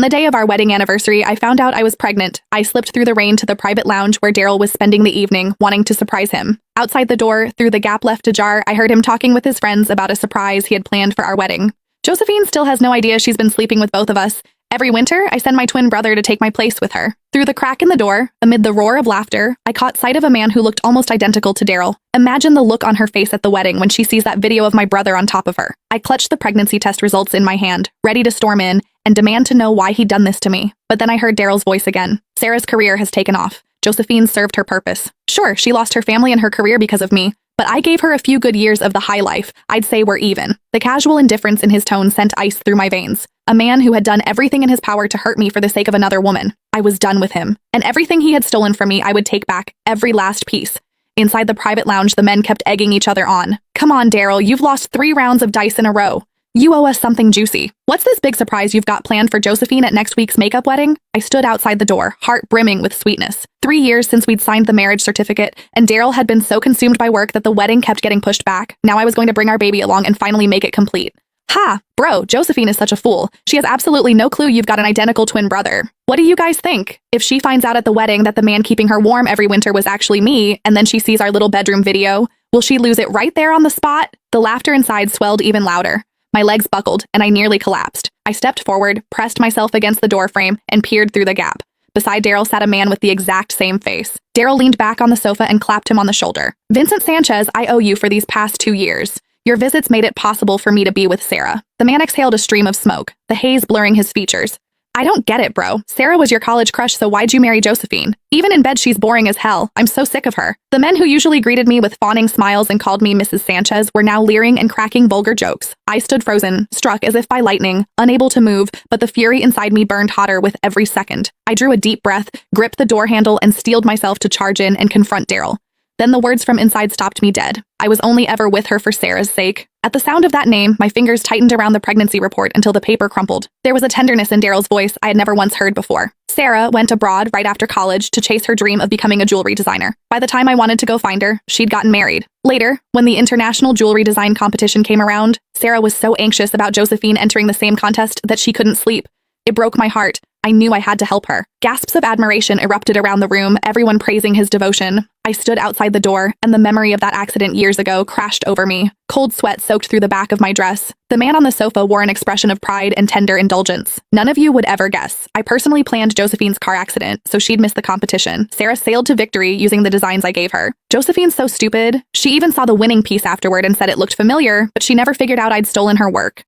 On the day of our wedding anniversary, I found out I was pregnant. I slipped through the rain to the private lounge where Daryl was spending the evening, wanting to surprise him. Outside the door, through the gap left ajar, I heard him talking with his friends about a surprise he had planned for our wedding. Josephine still has no idea she's been sleeping with both of us. Every winter, I send my twin brother to take my place with her. Through the crack in the door, amid the roar of laughter, I caught sight of a man who looked almost identical to Daryl. Imagine the look on her face at the wedding when she sees that video of my brother on top of her. I clutched the pregnancy test results in my hand, ready to storm in and demand to know why he'd done this to me. But then I heard Daryl's voice again. Sarah's career has taken off. Josephine served her purpose. Sure, she lost her family and her career because of me, but I gave her a few good years of the high life. I'd say we're even. The casual indifference in his tone sent ice through my veins. A man who had done everything in his power to hurt me for the sake of another woman. I was done with him. And everything he had stolen from me, I would take back, every last piece. Inside the private lounge, the men kept egging each other on. Come on, Daryl, you've lost 3 rounds of dice in a row. You owe us something juicy. What's this big surprise you've got planned for Josephine at next week's makeup wedding? I stood outside the door, heart brimming with sweetness. 3 years since we'd signed the marriage certificate, and Daryl had been so consumed by work that the wedding kept getting pushed back. Now I was going to bring our baby along and finally make it complete. Ha! Bro, Josephine is such a fool. She has absolutely no clue you've got an identical twin brother. What do you guys think? If she finds out at the wedding that the man keeping her warm every winter was actually me, and then she sees our little bedroom video, will she lose it right there on the spot? The laughter inside swelled even louder. My legs buckled, and I nearly collapsed. I stepped forward, pressed myself against the doorframe, and peered through the gap. Beside Daryl sat a man with the exact same face. Daryl leaned back on the sofa and clapped him on the shoulder. Vincent Sanchez, I owe you for these past 2 years. Your visits made it possible for me to be with Sarah. The man exhaled a stream of smoke, the haze blurring his features. I don't get it, bro. Sarah was your college crush, so why'd you marry Josephine? Even in bed, she's boring as hell. I'm so sick of her. The men who usually greeted me with fawning smiles and called me Mrs. Sanchez were now leering and cracking vulgar jokes. I stood frozen, struck as if by lightning, unable to move, but the fury inside me burned hotter with every second. I drew a deep breath, gripped the door handle, and steeled myself to charge in and confront Daryl. Then the words from inside stopped me dead. I was only ever with her for Sarah's sake. At the sound of that name, my fingers tightened around the pregnancy report until the paper crumpled. There was a tenderness in Daryl's voice I had never once heard before. Sarah went abroad right after college to chase her dream of becoming a jewelry designer. By the time I wanted to go find her, she'd gotten married. Later, when the international jewelry design competition came around, Sarah was so anxious about Josephine entering the same contest that she couldn't sleep. It broke my heart. I knew I had to help her. Gasps of admiration erupted around the room, everyone praising his devotion. I stood outside the door, and the memory of that accident years ago crashed over me. Cold sweat soaked through the back of my dress. The man on the sofa wore an expression of pride and tender indulgence. None of you would ever guess. I personally planned Josephine's car accident, so she'd miss the competition. Sarah sailed to victory using the designs I gave her. Josephine's so stupid. She even saw the winning piece afterward and said it looked familiar, but she never figured out I'd stolen her work.